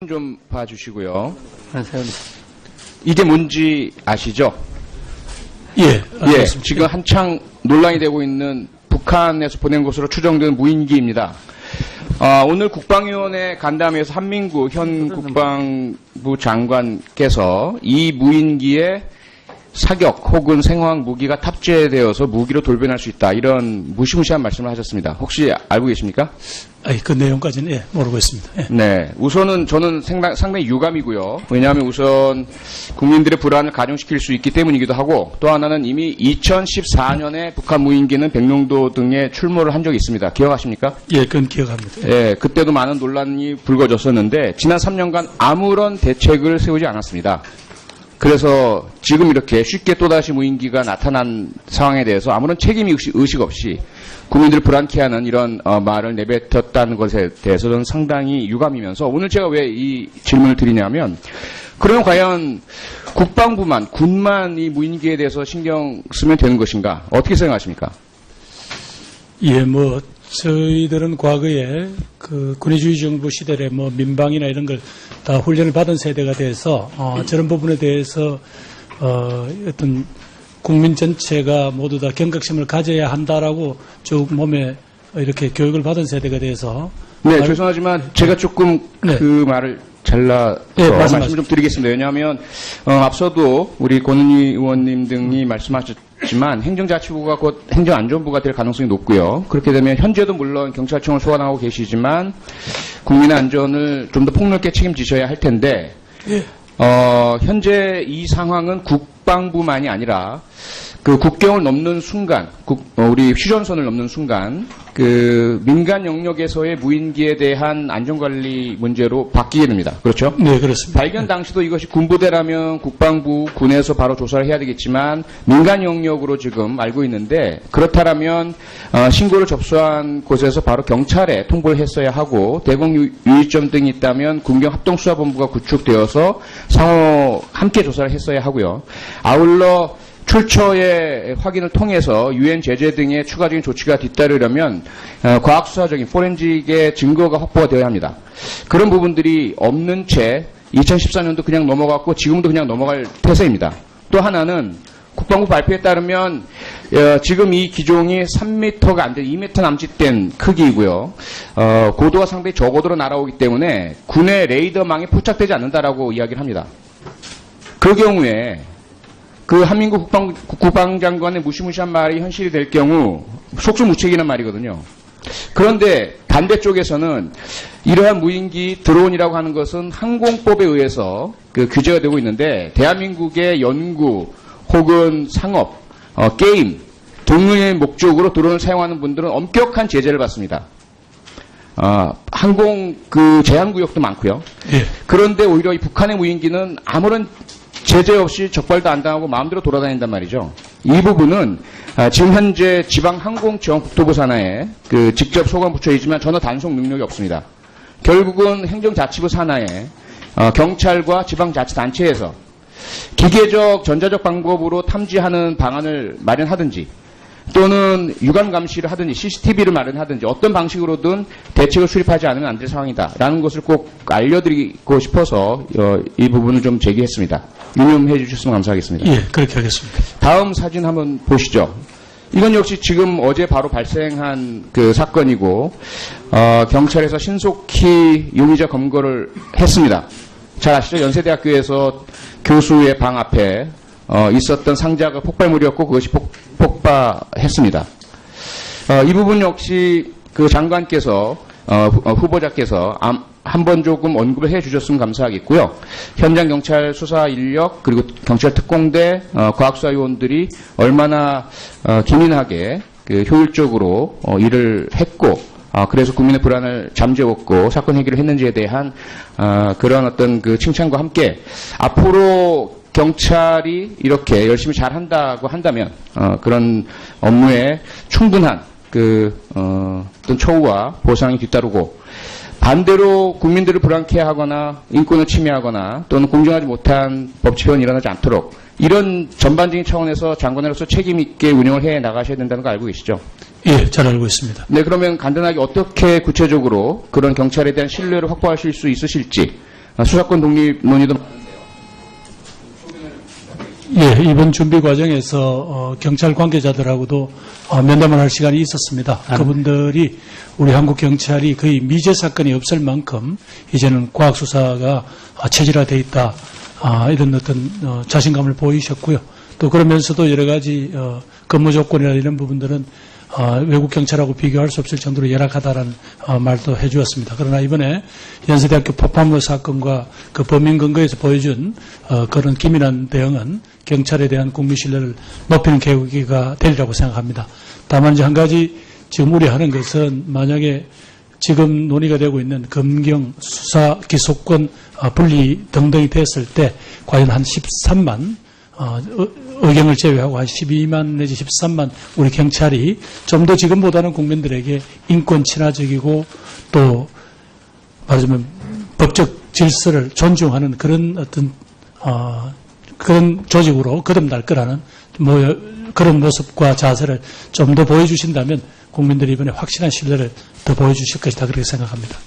좀 봐주시고요. 이게 뭔지 아시죠? 예, 지금 한창 논란이 되고 있는 북한에서 보낸 것으로 추정되는 무인기입니다. 오늘 국방위원회 간담회에서 한민구 현 국방부 장관께서 이 무인기에 사격 혹은 생화학 무기가 탑재되어서 무기로 돌변할 수 있다, 이런 무시무시한 말씀을 하셨습니다. 혹시 알고 계십니까? 그 내용까지는 모르고 있습니다. 예. 네, 우선은 저는 상당히 유감이고요. 왜냐하면 우선 국민들의 불안을 가중시킬 수 있기 때문이기도 하고, 또 하나는 이미 2014년에 북한 무인기는 백령도 등에 출몰을 한 적이 있습니다. 기억하십니까? 예, 그건 기억합니다. 예, 그때도 많은 논란이 불거졌었는데 지난 3년간 아무런 대책을 세우지 않았습니다. 그래서 지금 이렇게 쉽게 또다시 무인기가 나타난 상황에 대해서 아무런 책임의식 없이 국민들을 불안케 하는 이런 말을 내뱉었다는 것에 대해서는 상당히 유감이면서, 오늘 제가 왜 이 질문을 드리냐면, 그러면 과연 국방부만, 군만 이 무인기에 대해서 신경 쓰면 되는 것인가? 어떻게 생각하십니까? 예, 저희들은 과거에 군의주의 정부 시대에 민방이나 이런 걸 다 훈련을 받은 세대가 돼서 저런 부분에 대해서 어떤 국민 전체가 모두 다 경각심을 가져야 한다라고 쭉 몸에 이렇게 교육을 받은 세대가 돼서. 네, 죄송하지만 제가 조금 그 말을 잘라서 말씀을 좀 드리겠습니다. 왜냐하면 앞서도 우리 권은희 의원님 등이 말씀하셨지만 행정자치부가 곧 행정안전부가 될 가능성이 높고요. 그렇게 되면 현재도 물론 경찰청을 소환하고 계시지만 국민의 안전을 좀 더 폭넓게 책임지셔야 할 텐데, 현재 이 상황은 국방부만이 아니라 그 국경을 넘는 순간, 우리 휴전선을 넘는 순간, 그 민간 영역에서의 무인기에 대한 안전관리 문제로 바뀌게 됩니다. 그렇죠? 네, 그렇습니다. 발견 당시도 이것이 군부대라면 국방부, 군에서 바로 조사를 해야 되겠지만 민간 영역으로 지금 알고 있는데, 그렇다면 신고를 접수한 곳에서 바로 경찰에 통보를 했어야 하고, 대공 유의점 등이 있다면 군경합동수사본부가 구축되어서 상호 함께 조사를 했어야 하고요. 아울러 출처의 확인을 통해서 유엔 제재 등의 추가적인 조치가 뒤따르려면 과학수사적인 포렌직의 증거가 확보가 되어야 합니다. 그런 부분들이 없는 채 2014년도 그냥 넘어갔고 지금도 그냥 넘어갈 태세입니다. 또 하나는 국방부 발표에 따르면 지금 이 기종이 3m가 안 되는 2m 남짓된 크기이고요. 고도가 상당히 저고도로 날아오기 때문에 군의 레이더망에 포착되지 않는다라고 이야기를 합니다. 그 경우에 그 한민구 국방장관의 무시무시한 말이 현실이 될 경우 속수무책이라는 말이거든요. 그런데 반대쪽에서는 이러한 무인기 드론이라고 하는 것은 항공법에 의해서 규제가 되고 있는데, 대한민국의 연구 혹은 상업, 게임 등의 목적으로 드론을 사용하는 분들은 엄격한 제재를 받습니다. 항공 제한구역도 많고요. 예. 그런데 오히려 이 북한의 무인기는 아무런 제재 없이 적발도 안 당하고 마음대로 돌아다닌단 말이죠. 이 부분은 지금 현재 지방항공청 국토부 산하에 직접 소관 부처이지만 전혀 단속 능력이 없습니다. 결국은 행정자치부 산하에 경찰과 지방자치단체에서 기계적 전자적 방법으로 탐지하는 방안을 마련하든지, 또는 유감 감시를 하든지 CCTV를 마련하든지 어떤 방식으로든 대책을 수립하지 않으면 안 될 상황이다라는 것을 꼭 알려드리고 싶어서 이 부분을 좀 제기했습니다. 유념해 주셨으면 감사하겠습니다. 예, 그렇게 하겠습니다. 다음 사진 한번 보시죠. 이건 역시 지금 어제 바로 발생한 사건이고, 경찰에서 신속히 용의자 검거를 했습니다. 잘 아시죠? 연세대학교에서 교수의 방 앞에 있었던 상자가 폭발물이었고 그것이 폭파했습니다. 이 부분 역시 장관께서 후보자께서 한번 조금 언급을 해 주셨으면 감사하겠고요. 현장 경찰 수사 인력 그리고 경찰 특공대 과학수사위원들이 얼마나 기민하게 효율적으로 일을 했고, 그래서 국민의 불안을 잠재웠고 사건 해결을 했는지에 대한 그런 어떤 칭찬과 함께 앞으로 경찰이 이렇게 열심히 잘 한다고 한다면 그런 업무에 충분한 어떤 처우와 보상이 뒤따르고, 반대로 국민들을 불안케 하거나 인권을 침해하거나 또는 공정하지 못한 법치변이 일어나지 않도록 이런 전반적인 차원에서 장관으로서 책임 있게 운영을 해 나가셔야 된다는 거 알고 계시죠? 예, 잘 알고 있습니다. 네, 그러면 간단하게 어떻게 구체적으로 그런 경찰에 대한 신뢰를 확보하실 수 있으실지 수사권 독립 논의도 예, 이번 준비 과정에서 경찰 관계자들하고도 면담을 할 시간이 있었습니다. 그분들이 우리 한국 경찰이 거의 미제 사건이 없을 만큼 이제는 과학 수사가 체질화돼 있다. 이런 어떤 자신감을 보이셨고요. 또 그러면서도 여러 가지 근무 조건이나 이런 부분들은 외국 경찰하고 비교할 수 없을 정도로 열악하다라는 말도 해주었습니다. 그러나 이번에 연세대학교 폭파물 사건과 그 범인 근거에서 보여준 그런 기민한 대응은 경찰에 대한 국민 신뢰를 높이는 계기가 되리라고 생각합니다. 다만 이제 한 가지 지금 우려하는 것은 만약에 지금 논의가 되고 있는 검경 수사 기소권 분리 등등이 됐을 때 과연 한 13만 의경을 제외하고 한 12만 내지 13만 우리 경찰이 좀 더 지금보다는 국민들에게 인권 친화적이고 또 말하자면 법적 질서를 존중하는 그런 어떤 그런 조직으로 거듭날 거라는 그런 모습과 자세를 좀 더 보여주신다면 국민들이 이번에 확실한 신뢰를 더 보여주실 것이다 그렇게 생각합니다.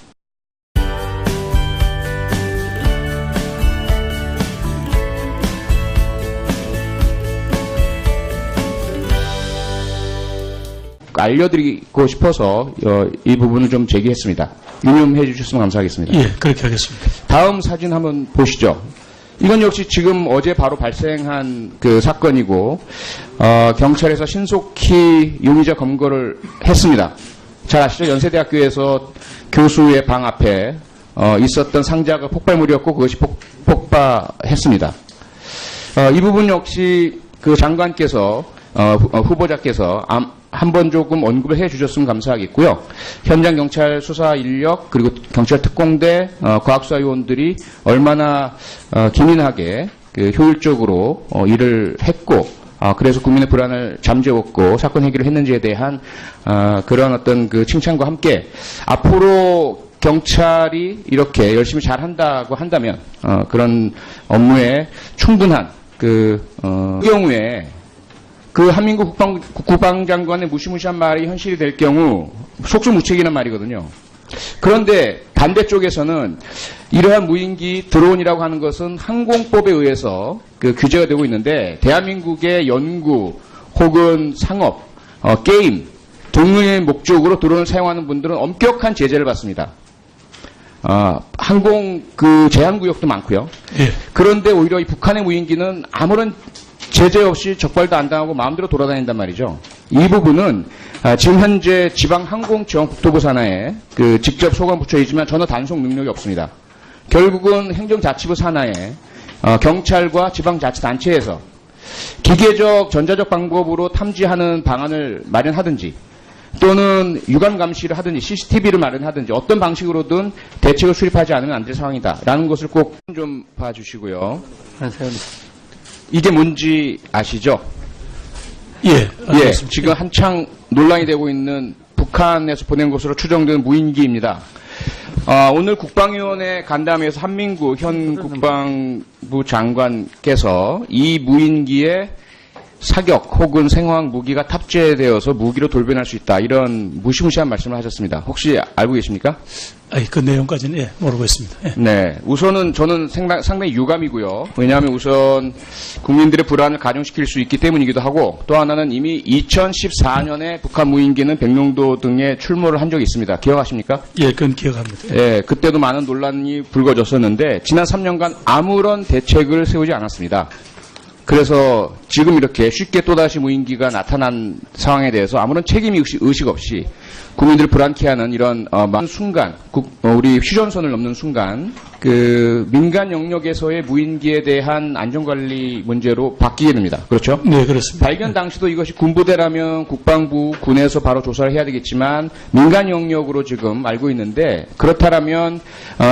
알려드리고 싶어서 이 부분을 좀 제기했습니다. 유념해 주셨으면 감사하겠습니다. 예, 그렇게 하겠습니다. 다음 사진 한번 보시죠. 이건 역시 지금 어제 바로 발생한 그 사건이고 경찰에서 신속히 용의자 검거를 했습니다. 잘 아시죠? 연세대학교에서 교수의 방 앞에 있었던 상자가 폭발물이었고 그것이 폭파했습니다. 이 부분 역시 그 장관께서 후보자께서 한번 조금 언급을 해 주셨으면 감사하겠고요. 현장 경찰 수사 인력 그리고 경찰 특공대 과학수사요원들이 얼마나 기민하게 효율적으로 일을 했고 그래서 국민의 불안을 잠재웠고 사건 해결을 했는지에 대한 그런 어떤 그 칭찬과 함께 앞으로 경찰이 이렇게 열심히 잘한다고 한다면 그런 업무에 충분한 그 경우에 그 한민국 국방장관의 무시무시한 말이 현실이 될 경우 속수무책이라는 말이거든요. 그런데 반대쪽에서는 이러한 무인기 드론이라고 하는 것은 항공법에 의해서 그 규제가 되고 있는데 대한민국의 연구 혹은 상업, 게임 등의 목적으로 드론을 사용하는 분들은 엄격한 제재를 받습니다. 항공 그 제한 구역도 많고요. 예. 그런데 오히려 이 북한의 무인기는 아무런 제재 없이 적발도 안 당하고 마음대로 돌아다닌단 말이죠. 이 부분은 지금 현재 지방항공지원국토부 산하에 그 직접 소관 부처이지만 전혀 단속 능력이 없습니다. 결국은 행정자치부 산하에 경찰과 지방자치단체에서 기계적 전자적 방법으로 탐지하는 방안을 마련하든지 또는 유감 감시를 하든지 CCTV를 마련하든지 어떤 방식으로든 대책을 수립하지 않으면 안 될 상황이다라는 것을 꼭 좀 봐주시고요. 이게 뭔지 아시죠? 예, 알겠습니다. 지금 한창 논란이 되고 있는 북한에서 보낸 것으로 추정되는 무인기입니다. 오늘 국방위원회 간담회에서 한민구 현 국방부 장관께서 이 무인기에 사격 혹은 생화학 무기가 탑재되어서 무기로 돌변할 수 있다. 이런 무시무시한 말씀을 하셨습니다. 혹시 알고 계십니까? 그 내용까지는 모르고 있습니다. 예. 네. 우선은 저는 상당히 유감이고요. 왜냐하면 우선 국민들의 불안을 가중시킬 수 있기 때문이기도 하고 또 하나는 이미 2014년에 북한 무인기는 백령도 등에 출몰을 한 적이 있습니다. 기억하십니까? 예, 그건 기억합니다. 예, 그때도 많은 논란이 불거졌었는데 지난 3년간 아무런 대책을 세우지 않았습니다. 그래서 지금 이렇게 쉽게 또다시 무인기가 나타난 상황에 대해서 아무런 책임 의식 없이 국민들을 불안케 하는 이런 순간, 우리 휴전선을 넘는 순간 그 민간 영역에서의 무인기에 대한 안전관리 문제로 바뀌게 됩니다. 그렇죠? 네, 그렇습니다. 발견 당시도 이것이 군부대라면 국방부, 군에서 바로 조사를 해야 되겠지만 민간 영역으로 지금 알고 있는데 그렇다면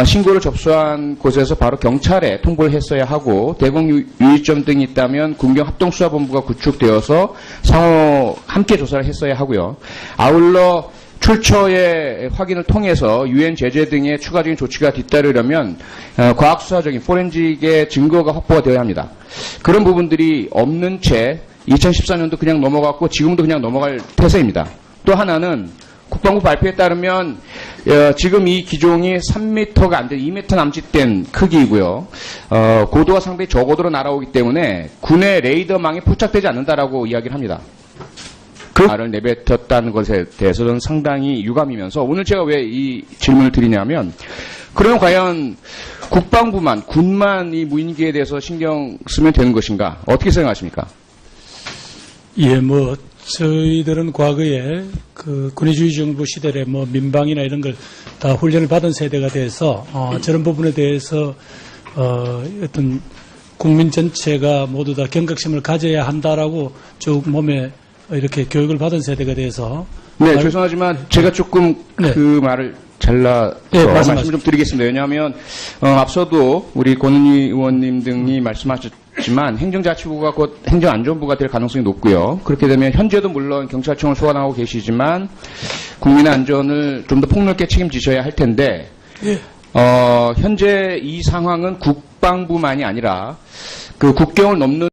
신고를 접수한 곳에서 바로 경찰에 통보를 했어야 하고 대공 유의점 등이 있다면 군경합동수사본부가 구축되어서 상호 함께 조사를 했어야 하고요. 아울러 출처의 확인을 통해서 유엔 제재 등의 추가적인 조치가 뒤따르려면 과학수사적인 포렌직의 증거가 확보가 되어야 합니다. 그런 부분들이 없는 채 2014년도 그냥 넘어갔고 지금도 그냥 넘어갈 태세입니다. 또 하나는 국방부 발표에 따르면 지금 이 기종이 3m가 안 되는 2m 남짓된 크기이고요. 고도가 상당히 저고도로 날아오기 때문에 군의 레이더망에 포착되지 않는다라고 이야기를 합니다. 그 말을 내뱉었다는 것에 대해서는 상당히 유감이면서 오늘 제가 왜 이 질문을 드리냐면 그러면 과연 국방부만 군만 이 무인기에 대해서 신경 쓰면 되는 것인가? 어떻게 생각하십니까? 예, 뭐 저희들은 과거에 그 군의주의 정부 시대에 뭐 민방이나 이런 걸 다 훈련을 받은 세대가 돼서 저런 부분에 대해서 어떤 국민 전체가 모두 다 경각심을 가져야 한다라고 쭉 몸에 이렇게 교육을 받은 세대가 돼서 네, 죄송하지만 제가 조금 네. 그 말을 잘라서 네, 말씀 좀 드리겠습니다. 왜냐하면 앞서도 우리 권은희 의원님 등이 말씀하셨지만 행정자치부가 곧 행정안전부가 될 가능성이 높고요. 그렇게 되면 현재도 물론 경찰청을 소환하고 계시지만 국민의 안전을 좀 더 폭넓게 책임지셔야 할 텐데 현재 이 상황은 국방부만이 아니라 그 국경을 넘는